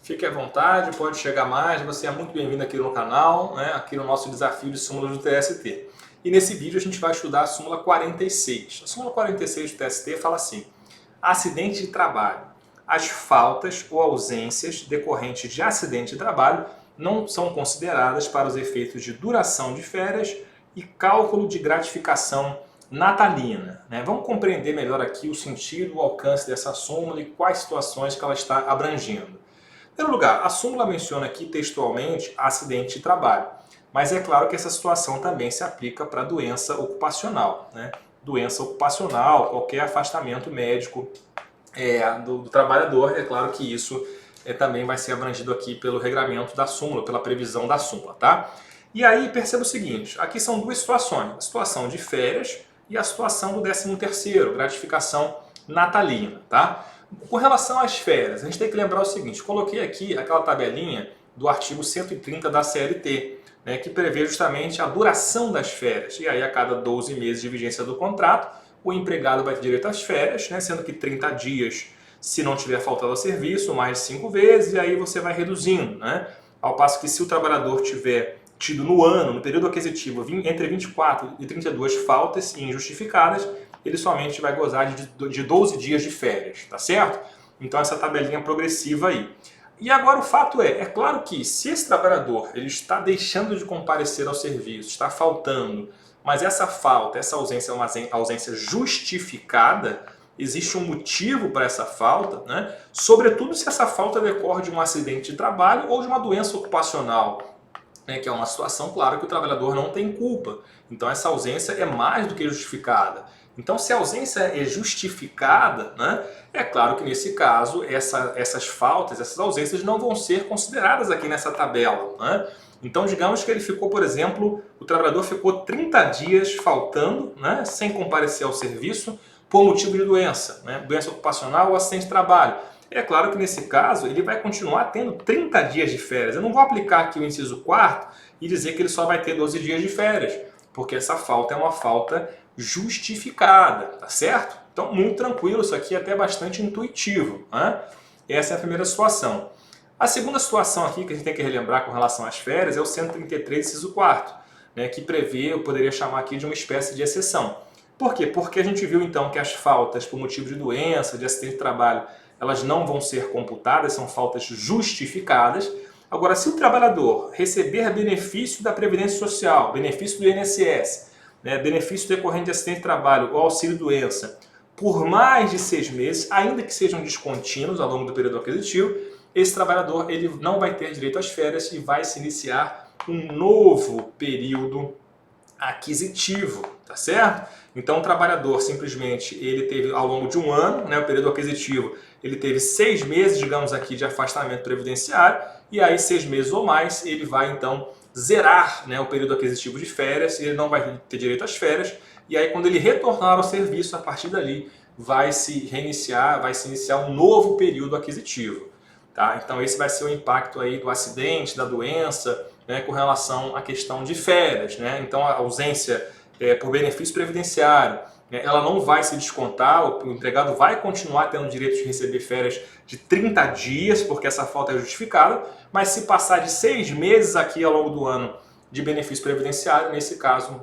Fique à vontade, pode chegar mais, você é muito bem-vindo aqui no canal, né, aqui no nosso desafio de súmulas do TST. E nesse vídeo a gente vai estudar a súmula 46. A súmula 46 do TST fala assim: acidente de trabalho. As faltas ou ausências decorrentes de acidente de trabalho não são consideradas para os efeitos de duração de férias e cálculo de gratificação natalina, né? Vamos compreender melhor aqui o sentido, o alcance dessa súmula e quais situações que ela está abrangendo. Em primeiro lugar, a súmula menciona aqui textualmente acidente de trabalho, mas é claro que essa situação também se aplica para doença ocupacional, né? Doença ocupacional, qualquer afastamento médico do trabalhador, é claro que isso também vai ser abrangido aqui pelo regramento da súmula, pela previsão da súmula, tá? E aí perceba o seguinte, aqui são duas situações, a situação de férias e a situação do 13º, gratificação natalina, tá? Com relação às férias, a gente tem que lembrar o seguinte, coloquei aqui aquela tabelinha do artigo 130 da CLT, né, que prevê justamente a duração das férias. E aí a cada 12 meses de vigência do contrato, o empregado vai ter direito às férias, né, sendo que 30 dias se não tiver faltado ao serviço, mais 5 vezes, e aí você vai reduzindo, né? Ao passo que se o trabalhador tiver tido no ano, no período aquisitivo, entre 24 e 32 faltas injustificadas, ele somente vai gozar de 12 dias de férias, tá certo? Então essa tabelinha progressiva aí. E agora o fato é claro que se esse trabalhador ele está deixando de comparecer ao serviço, está faltando, mas essa falta, essa ausência é uma ausência justificada, existe um motivo para essa falta, né? Sobretudo se essa falta decorre de um acidente de trabalho ou de uma doença ocupacional, né? Que é uma situação, claro, que o trabalhador não tem culpa. Então essa ausência é mais do que justificada. Então, se a ausência é justificada, né, é claro que nesse caso essas faltas, essas ausências não vão ser consideradas aqui nessa tabela, né? Então, digamos que ele ficou, por exemplo, o trabalhador ficou 30 dias faltando, né, sem comparecer ao serviço por motivo de doença, né, doença ocupacional ou acidente de trabalho. É claro que nesse caso ele vai continuar tendo 30 dias de férias. Eu não vou aplicar aqui o inciso 4º e dizer que ele só vai ter 12 dias de férias, porque essa falta é uma falta justificada, tá certo? Então, muito tranquilo, isso aqui é até bastante intuitivo, né? Essa é a primeira situação. A segunda situação aqui que a gente tem que relembrar com relação às férias é o 133, inciso 4º, né, que prevê, eu poderia chamar aqui de uma espécie de exceção. Por quê? Porque a gente viu então que as faltas por motivo de doença, de acidente de trabalho, elas não vão ser computadas, são faltas justificadas. Agora, se o trabalhador receber benefício da Previdência Social, benefício do INSS, né, benefício decorrente de acidente de trabalho ou auxílio-doença, por mais de 6 meses, ainda que sejam descontínuos ao longo do período aquisitivo, esse trabalhador ele não vai ter direito às férias e vai se iniciar um novo período aquisitivo, tá certo? Então o trabalhador simplesmente ele teve ao longo de um ano, né, o período aquisitivo, ele teve 6 meses, digamos aqui, de afastamento previdenciário, e aí 6 meses ou mais ele vai então zerar, né, o período aquisitivo de férias, e ele não vai ter direito às férias, e aí quando ele retornar ao serviço, a partir dali vai se iniciar um novo período aquisitivo. Tá? Então esse vai ser o impacto aí do acidente, da doença, né, com relação à questão de férias, né? Então a ausência por benefício previdenciário, né, ela não vai se descontar, o empregado vai continuar tendo o direito de receber férias de 30 dias, porque essa falta é justificada, mas se passar de 6 meses aqui ao longo do ano de benefício previdenciário, nesse caso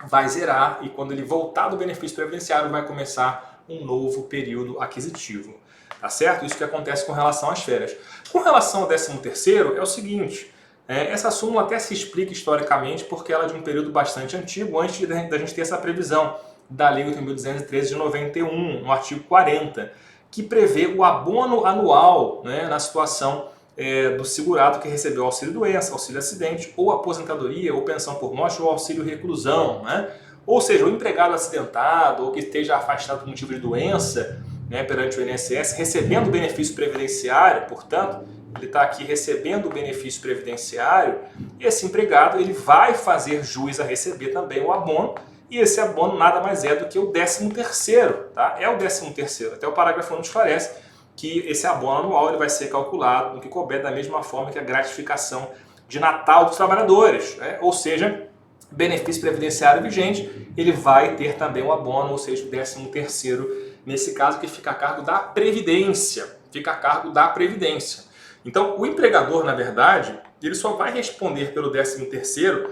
vai zerar, e quando ele voltar do benefício previdenciário vai começar um novo período aquisitivo. Tá certo? Isso que acontece com relação às férias. Com relação ao 13º, é o seguinte, essa súmula até se explica historicamente porque ela é de um período bastante antigo, antes da gente ter essa previsão da Lei 8.213 de 91, no artigo 40, que prevê o abono anual, né, na situação do segurado que recebeu auxílio-doença, auxílio-acidente, ou aposentadoria, ou pensão por morte, ou auxílio-reclusão, né? Ou seja, o empregado acidentado, ou que esteja afastado por motivo de doença, né, perante o INSS, recebendo benefício previdenciário, portanto, ele está aqui recebendo o benefício previdenciário, e esse empregado ele vai fazer jus a receber também o abono, e esse abono nada mais é do que o 13º, tá? É o 13º, até o parágrafo 1 nos esclarece que esse abono anual ele vai ser calculado no que couber da mesma forma que a gratificação de Natal dos trabalhadores, né? Ou seja, benefício previdenciário vigente, ele vai ter também o abono, ou seja, o 13º, nesse caso que fica a cargo da Previdência, fica a cargo da Previdência. Então, o empregador, na verdade, ele só vai responder pelo 13º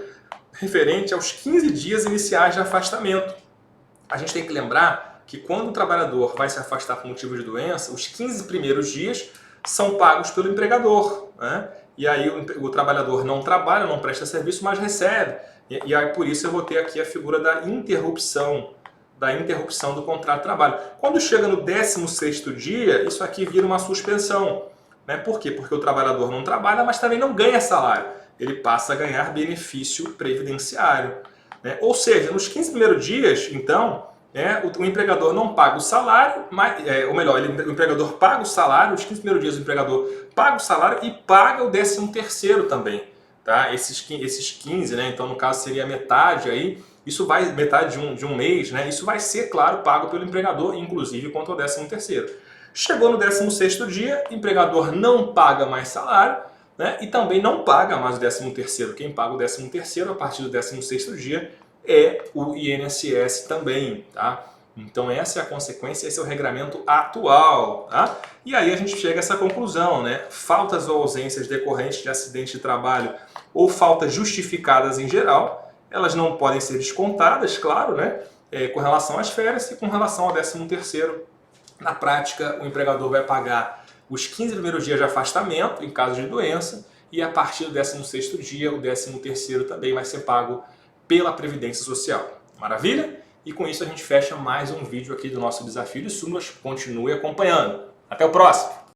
referente aos 15 dias iniciais de afastamento. A gente tem que lembrar que quando o trabalhador vai se afastar por motivo de doença, os 15 primeiros dias são pagos pelo empregador, né? E aí o trabalhador não trabalha, não presta serviço, mas recebe. E aí por isso eu vou ter aqui a figura da interrupção do contrato de trabalho. Quando chega no 16º dia, isso aqui vira uma suspensão. Né? Por quê? Porque o trabalhador não trabalha, mas também não ganha salário. Ele passa a ganhar benefício previdenciário. Né? Ou seja, nos 15 primeiros dias, então, o empregador não paga o salário, ou melhor, o empregador paga o salário, os 15 primeiros dias o empregador paga o salário e paga o 13º também. Tá? Esses 15, né? Então no caso seria metade aí, metade de um mês, né? Isso vai ser, claro, pago pelo empregador, inclusive quanto ao 13º. Chegou no 16º dia, o empregador não paga mais salário, né? E também não paga mais o 13º. Quem paga o 13º a partir do 16º dia é o INSS também, tá? Então essa é a consequência, esse é o regramento atual, tá? E aí a gente chega a essa conclusão, né? Faltas ou ausências decorrentes de acidente de trabalho ou faltas justificadas em geral, elas não podem ser descontadas, claro, né? Com relação às férias e com relação ao 13º. Na prática, o empregador vai pagar os 15 primeiros dias de afastamento em caso de doença e a partir do 16º dia, o 13º também vai ser pago pela Previdência Social. Maravilha? E com isso a gente fecha mais um vídeo aqui do nosso Desafio de Súmulas. Continue acompanhando. Até o próximo!